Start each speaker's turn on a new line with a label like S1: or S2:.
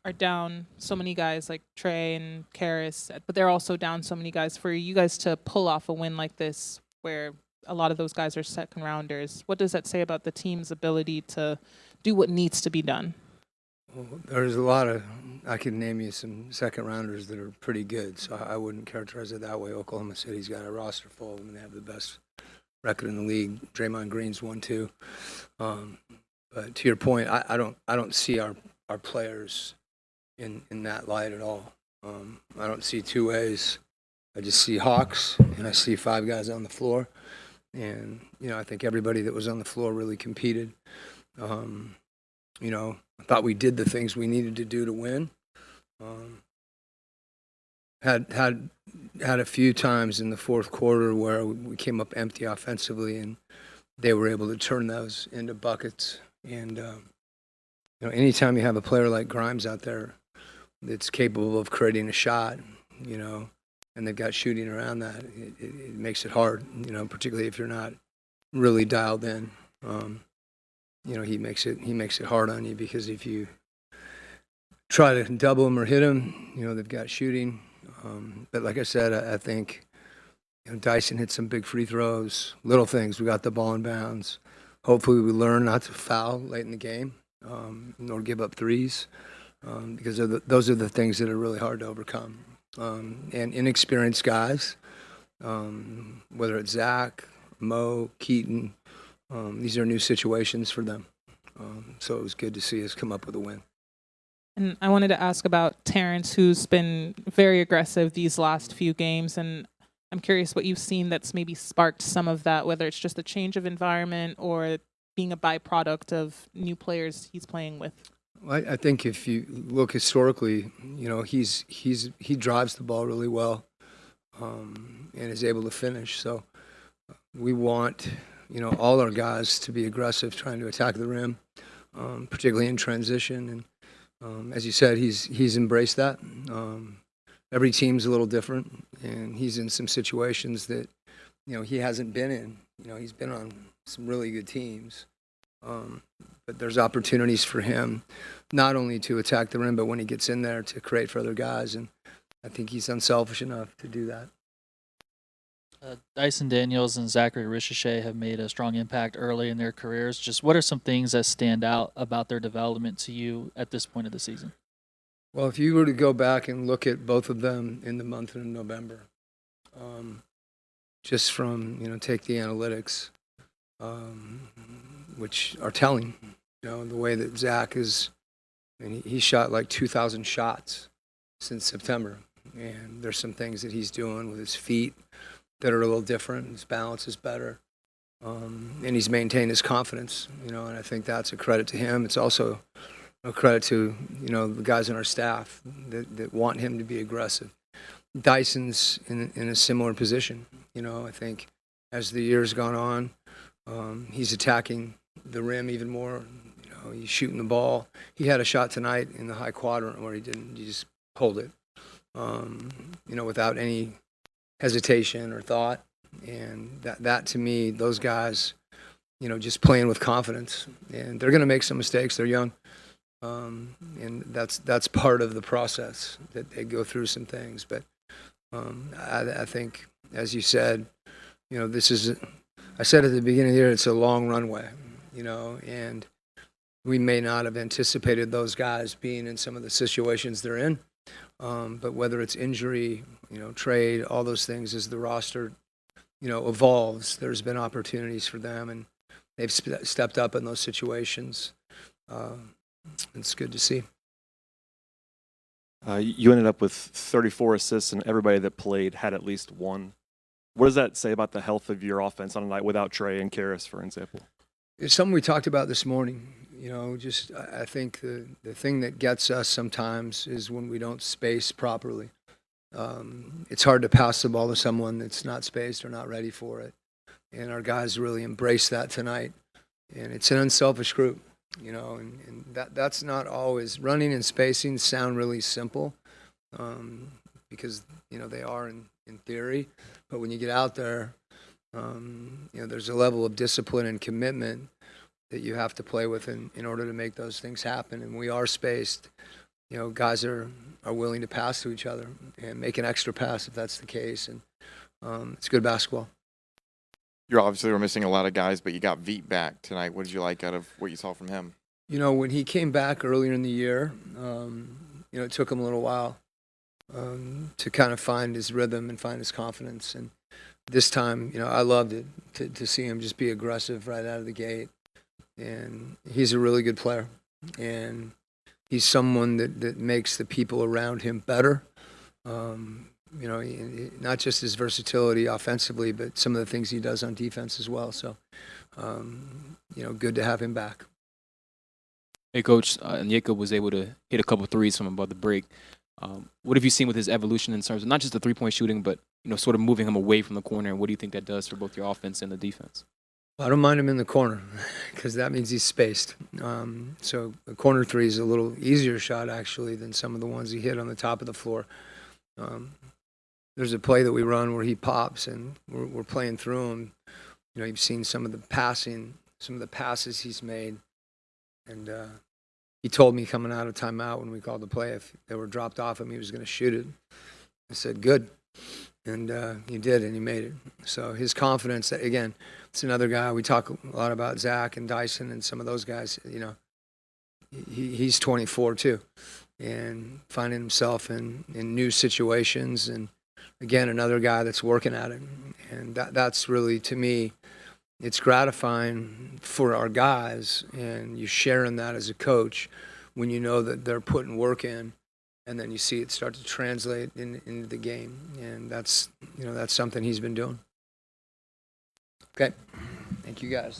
S1: are down so many guys like Trey and Karras, but they're also down so many guys. For you guys to pull off a win like this, where a lot of those guys are second rounders, what does that say about the team's ability to do what needs to be done?
S2: Well, there's a lot of, I can name you some second rounders that are pretty good, so I wouldn't characterize it that way. Oklahoma City's got a roster full of them. They have the best record in the league. Draymond Green's one too. Um, but to your point, I don't see our players in that light at all. I don't see two ways. I just see Hawks, and I see five guys on the floor. And I think everybody that was on the floor really competed. Um, I thought we did the things we needed to do to win. Um, had a few times in the fourth quarter where we came up empty offensively, and they were able to turn those into buckets. And anytime you have a player like Grimes out there that's capable of creating a shot, you know, and they've got shooting around that, it makes it hard. Particularly if you're not really dialed in. He makes it hard on you because if you try to double them or hit them, they've got shooting. But like I said, I think Dyson hit some big free throws, little things. We got the ball in bounds. Hopefully, we learn not to foul late in the game, nor give up threes, because those are the things that are really hard to overcome. And inexperienced guys, whether it's Zach, Mo, Keaton, these are new situations for them. So it was good to see us come up with a win.
S1: And I wanted to ask about Terrence, who's been very aggressive these last few games. And I'm curious what you've seen that's maybe sparked some of that, whether it's just a change of environment or being a byproduct of new players he's playing with.
S2: Well, I think if you look historically, he drives the ball really well, and is able to finish. So we want all our guys to be aggressive, trying to attack the rim, particularly in transition. And as you said, he's embraced that. Every team's a little different, and he's in some situations that he hasn't been in. He's been on some really good teams, but there's opportunities for him not only to attack the rim, but when he gets in there to create for other guys. And I think he's unselfish enough to do that.
S3: Dyson Daniels and Zachary Ricochet have made a strong impact early in their careers. Just what are some things that stand out about their development to you at this point of the season?
S2: Well, if you were to go back and look at both of them in the month of November, um, just from take the analytics, um, which are telling. The way that Zach is, and he shot like 2,000 shots since September, and there's some things that he's doing with his feet that are a little different. His balance is better, and he's maintained his confidence. And I think that's a credit to him. It's also a credit to the guys on our staff that want him to be aggressive. Dyson's in a similar position. I think as the years gone on, he's attacking the rim even more. He's shooting the ball. He had a shot tonight in the high quadrant where he didn't. He just pulled it, without any hesitation or thought. And that to me, those guys, just playing with confidence. And they're going to make some mistakes. They're young. And that's part of the process that they go through some things. But I think, as you said, this is. I said at the beginning of the year, it's a long runway, and we may not have anticipated those guys being in some of the situations they're in. But whether it's injury, trade, all those things, as the roster, evolves, there's been opportunities for them, and they've stepped up in those situations. It's good to see.
S4: You ended up with 34 assists, and everybody that played had at least one. What does that say about the health of your offense on a night without Trey and Karras, for example?
S2: It's something we talked about this morning. I think the thing that gets us sometimes is when we don't space properly. It's hard to pass the ball to someone that's not spaced or not ready for it. And our guys really embraced that tonight. And it's an unselfish group, and that's not always. Running and spacing sound really simple, because, they are in theory. But when you get out there, there's a level of discipline and commitment that you have to play with in order to make those things happen. And we are spaced. guys are willing to pass to each other and make an extra pass if that's the case. And it's good basketball.
S5: You obviously were missing a lot of guys, but you got Veet back tonight. What did you like out of what you saw from him?
S2: When he came back earlier in the year, it took him a little while to kind of find his rhythm and find his confidence. And this time, I loved it to see him just be aggressive right out of the gate. And he's a really good player. And he's someone that makes the people around him better. Not just his versatility offensively, but some of the things he does on defense as well. So, good to have him back.
S6: Hey, Coach, Onyeka was able to hit a couple threes from above the break. What have you seen with his evolution in terms of not just the three-point shooting, but sort of moving him away from the corner? And what do you think that does for both your offense and the defense?
S2: I don't mind him in the corner because that means he's spaced. So a corner three is a little easier shot, actually, than some of the ones he hit on the top of the floor. There's a play that we run where he pops, and we're playing through him. You've seen some of the passes he's made. And he told me coming out of timeout when we called the play, if they were dropped off him, he was going to shoot it. I said, good. And he did, and he made it. So his confidence, again, it's another guy. We talk a lot about Zach and Dyson and some of those guys. He's 24 too, and finding himself in new situations. And again, another guy that's working at it. And that's really, to me, it's gratifying for our guys, and you're sharing that as a coach when you know that they're putting work in, and then you see it start to translate into the game. And that's something he's been doing. Okay. Thank you, guys.